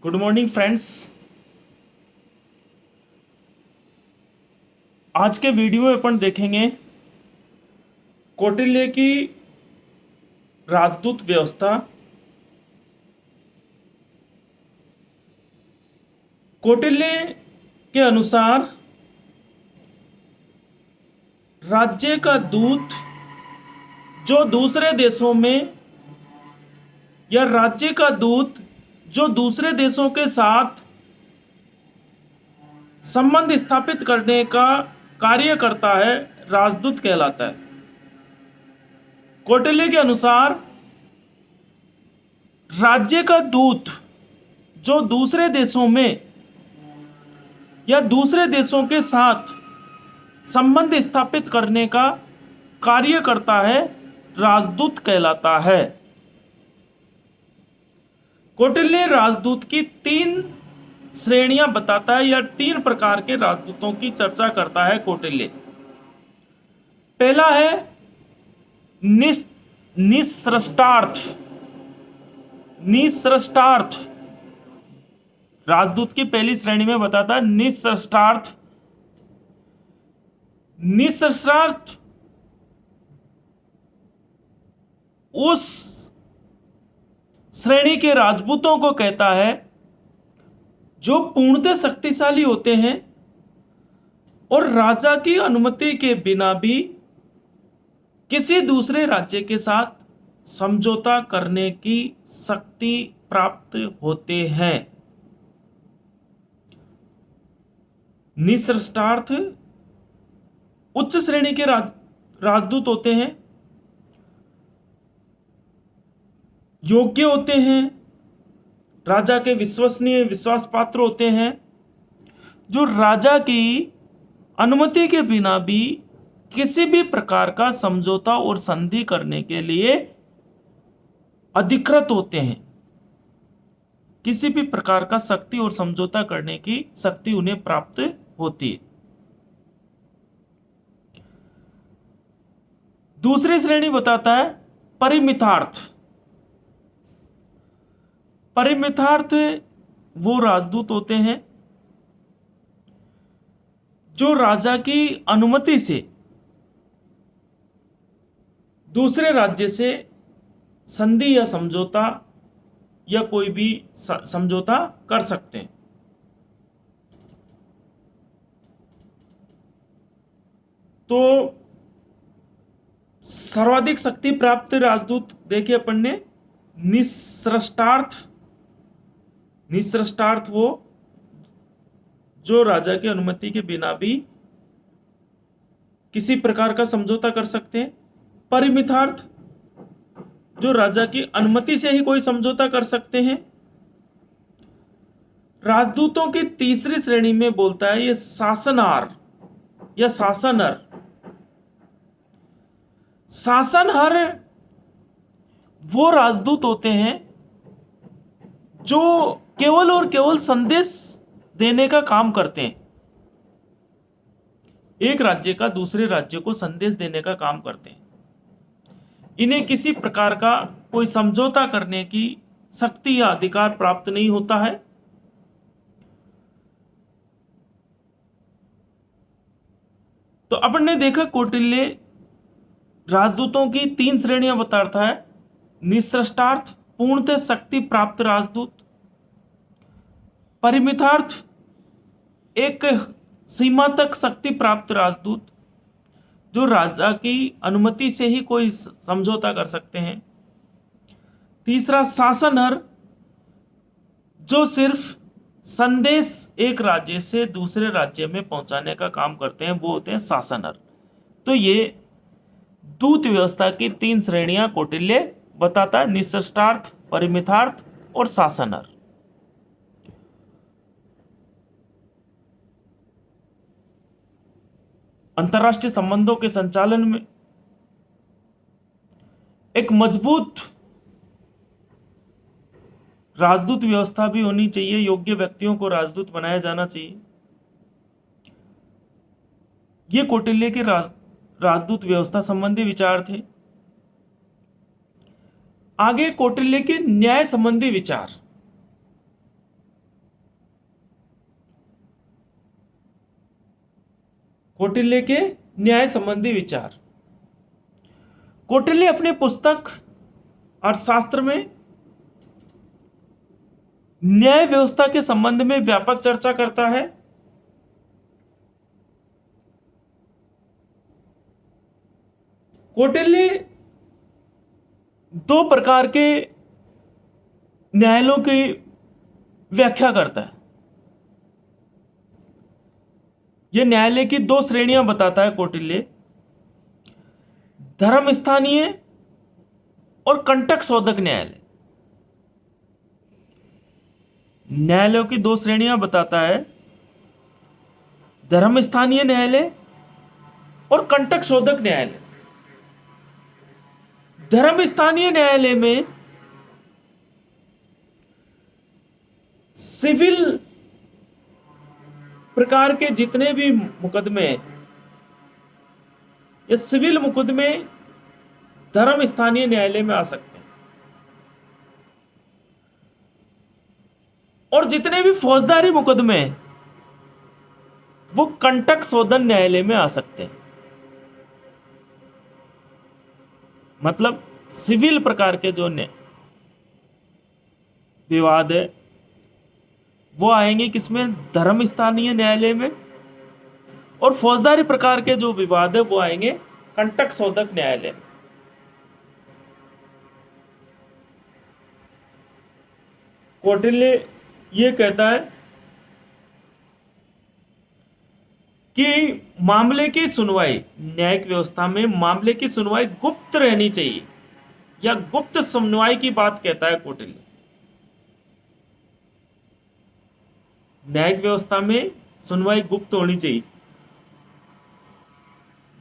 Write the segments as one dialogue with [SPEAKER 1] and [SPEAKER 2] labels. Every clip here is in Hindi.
[SPEAKER 1] Good morning friends. आज के वीडियो में अपन देखेंगे कौटिल्य की राजदूत व्यवस्था। कौटिल्य के अनुसार राज्य का दूत जो दूसरे देशों में या राज्य का दूत जो दूसरे देशों के साथ संबंध स्थापित करने का कार्य करता है, राजदूत कहलाता है। कौटिल्य के अनुसार राज्य का दूत जो दूसरे देशों में या दूसरे देशों के साथ संबंध स्थापित करने का कार्य करता है, राजदूत कहलाता है। कौटिल्य राजदूत की तीन श्रेणियां बताता है या तीन प्रकार के राजदूतों की चर्चा करता है कौटिल्य। पहला है निसृष्टार्थ। निसृष्टार्थ राजदूत की पहली श्रेणी में बताता है निसृष्टार्थ। निसृष्टार्थ उस श्रेणी के राजपूतों को कहता है जो पूर्णतः शक्तिशाली होते हैं और राजा की अनुमति के बिना भी किसी दूसरे राज्य के साथ समझौता करने की शक्ति प्राप्त होते हैं। निसृष्टार्थ उच्च श्रेणी के राजदूत होते हैं, योग्य होते हैं, राजा के विश्वसनीय विश्वास पात्र होते हैं, जो राजा की अनुमति के बिना भी किसी भी प्रकार का समझौता और संधि करने के लिए अधिकृत होते हैं। किसी भी प्रकार का शक्ति और समझौता करने की शक्ति उन्हें प्राप्त होती है। दूसरी श्रेणी बताता है परिमितार्थ। परिमितार्थ वो राजदूत होते हैं जो राजा की अनुमति से दूसरे राज्य से संधि या समझौता या कोई भी समझौता कर सकते हैं। तो सर्वाधिक शक्ति प्राप्त राजदूत देखे अपन ने निसृष्टार्थ। निसृष्टार्थ वो जो राजा की अनुमति के बिना भी किसी प्रकार का समझौता कर सकते हैं। परिमितार्थ जो राजा की अनुमति से ही कोई समझौता कर सकते हैं। राजदूतों की तीसरी श्रेणी में बोलता है ये शासनहार या शासनहर। शासनहर वो राजदूत होते हैं जो केवल और केवल संदेश देने का काम करते हैं। एक राज्य का दूसरे राज्य को संदेश देने का काम करते हैं। इन्हें किसी प्रकार का कोई समझौता करने की शक्ति या अधिकार प्राप्त नहीं होता है। तो अपन ने देखा कौटिल्य राजदूतों की तीन श्रेणियां बताता है। निसृष्टार्थ पूर्णतः शक्ति प्राप्त राजदूत, परिमितार्थ एक सीमा तक शक्ति प्राप्त राजदूत जो राजा की अनुमति से ही कोई समझौता कर सकते हैं। तीसरा शासनहर जो सिर्फ संदेश एक राज्य से दूसरे राज्य में पहुंचाने का काम करते हैं, वो होते हैं शासनहर। तो ये दूत व्यवस्था की तीन श्रेणियां कौटिल्य बताता है, निसृष्टार्थ, परिमितार्थ और शासनहर। अंतर्राष्ट्रीय संबंधों के संचालन में एक मजबूत राजदूत व्यवस्था भी होनी चाहिए। योग्य व्यक्तियों को राजदूत बनाया जाना चाहिए। ये कौटिल्य के राजदूत व्यवस्था संबंधी विचार थे। आगे कौटिल्य के न्याय संबंधी विचार। कौटिल्य के न्याय संबंधी विचार। कौटिल्य अपने पुस्तक अर्थशास्त्र में न्याय व्यवस्था के संबंध में व्यापक चर्चा करता है। कौटिल्य दो प्रकार के न्यायालयों की व्याख्या करता है। यह न्यायालय की दो श्रेणियां बताता है कौटिल्य, धर्म स्थानीय और कंटक शोधक न्यायालय। न्यायालयों की दो श्रेणियां बताता है, धर्म स्थानीय न्यायालय और कंटक शोधक न्यायालय। धर्म स्थानीय न्यायालय में सिविल प्रकार के जितने भी मुकदमे या सिविल मुकदमे धर्म स्थानीय न्यायालय में आ सकते हैं, और जितने भी फौजदारी मुकदमे वो कंटक शोधन न्यायालय में आ सकते हैं। मतलब सिविल प्रकार के जो विवाद है वो आएंगे किसमें, धर्म स्थानीय न्यायालय में, और फौजदारी प्रकार के जो विवाद है वो आएंगे कंटक शोधक न्यायालय में। कौटिल्य ये कहता है कि मामले की सुनवाई, न्यायिक व्यवस्था में मामले की सुनवाई गुप्त रहनी चाहिए, या गुप्त सुनवाई की बात कहता है कौटिल्य। न्यायिक व्यवस्था में सुनवाई गुप्त होनी चाहिए,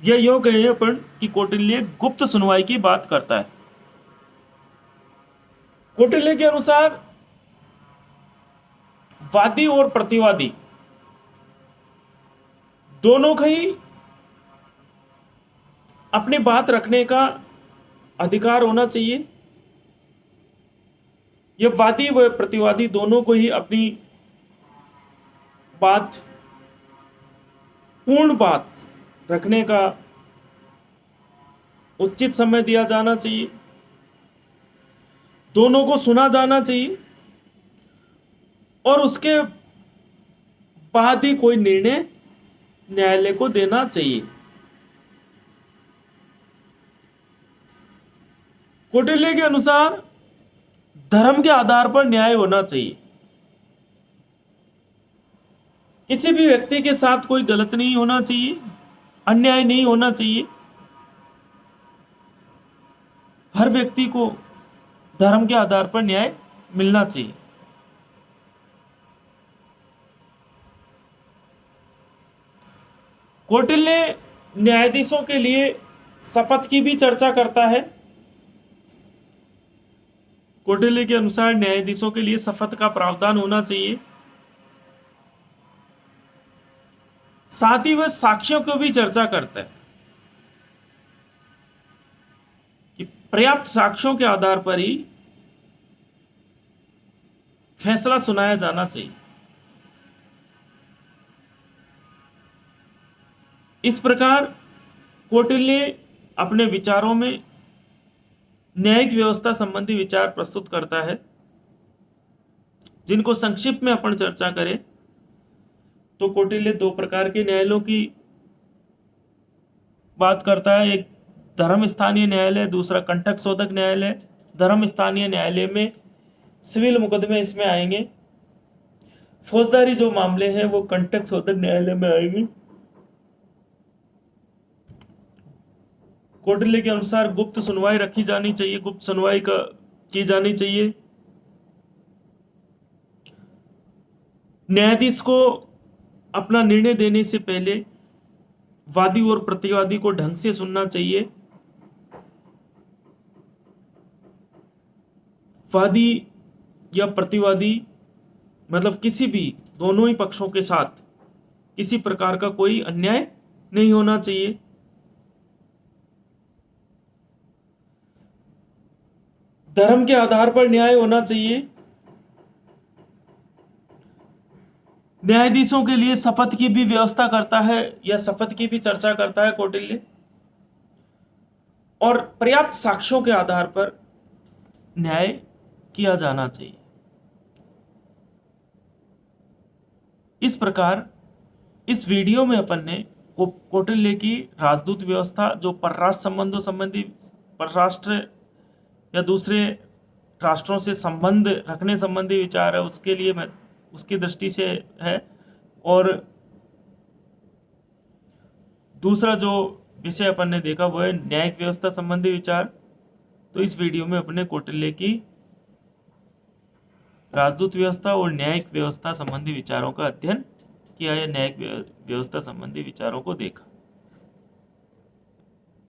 [SPEAKER 1] यह यूं कहे अपन कि कौटिल्य गुप्त सुनवाई की बात करता है। कौटिल्य के अनुसार वादी और प्रतिवादी दोनों का ही अपनी बात रखने का अधिकार होना चाहिए। यह वादी व प्रतिवादी दोनों को ही अपनी बात, पूर्ण बात रखने का उचित समय दिया जाना चाहिए, दोनों को सुना जाना चाहिए, और उसके बाद ही कोई निर्णय न्यायालय को देना चाहिए। कौटिल्य के अनुसार धर्म के आधार पर न्याय होना चाहिए। किसी भी व्यक्ति के साथ कोई गलत नहीं होना चाहिए, अन्याय नहीं होना चाहिए। हर व्यक्ति को धर्म के आधार पर न्याय मिलना चाहिए। कौटिल्य न्यायाधीशों के लिए शपथ की भी चर्चा करता है। कौटिल्य के अनुसार न्यायाधीशों के लिए शपथ का प्रावधान होना चाहिए। साथ ही वह साक्ष्यों को भी चर्चा करता है कि पर्याप्त साक्ष्यों के आधार पर ही फैसला सुनाया जाना चाहिए। इस प्रकार कौटिल्य अपने विचारों में न्यायिक व्यवस्था संबंधी विचार प्रस्तुत करता है, जिनको संक्षिप्त में अपन चर्चा करें तो कौटिल्य दो प्रकार के न्यायालयों की बात करता है। एक धर्म स्थानीय न्यायालय, दूसरा कंटक शोधक न्यायालय। धर्म स्थानीय न्यायालय में सिविल मुकदमे इसमें आएंगे, फौजदारी जो मामले हैं वो कंटक शोधक न्यायालय में आएंगे। कौटिल्य के अनुसार गुप्त सुनवाई रखी जानी चाहिए, गुप्त सुनवाई की जानी चाहिए। न्यायाधीश को अपना निर्णय देने से पहले वादी और प्रतिवादी को ढंग से सुनना चाहिए। वादी या प्रतिवादी मतलब किसी भी, दोनों ही पक्षों के साथ किसी प्रकार का कोई अन्याय नहीं होना चाहिए। धर्म के आधार पर न्याय होना चाहिए। न्यायाधीशों के लिए शपथ की भी व्यवस्था करता है या शपथ की भी चर्चा करता है कौटिल्य, और पर्याप्त साक्ष्यों के आधार पर न्याय किया जाना चाहिए। इस प्रकार इस वीडियो में अपन ने कौटिल्य की राजदूत व्यवस्था, जो परराष्ट्र संबंधों संबंधी, परराष्ट्र या दूसरे राष्ट्रों से संबंध रखने संबंधी विचार है, उसके लिए मैं उसकी दृष्टि से है, और दूसरा जो विषय अपन ने देखा वो है न्यायिक व्यवस्था संबंधी विचार। तो इस वीडियो में अपने कौटिल्य की राजदूत व्यवस्था और न्यायिक व्यवस्था संबंधी विचारों का अध्ययन किया या न्यायिक व्यवस्था संबंधी विचारों को देखा।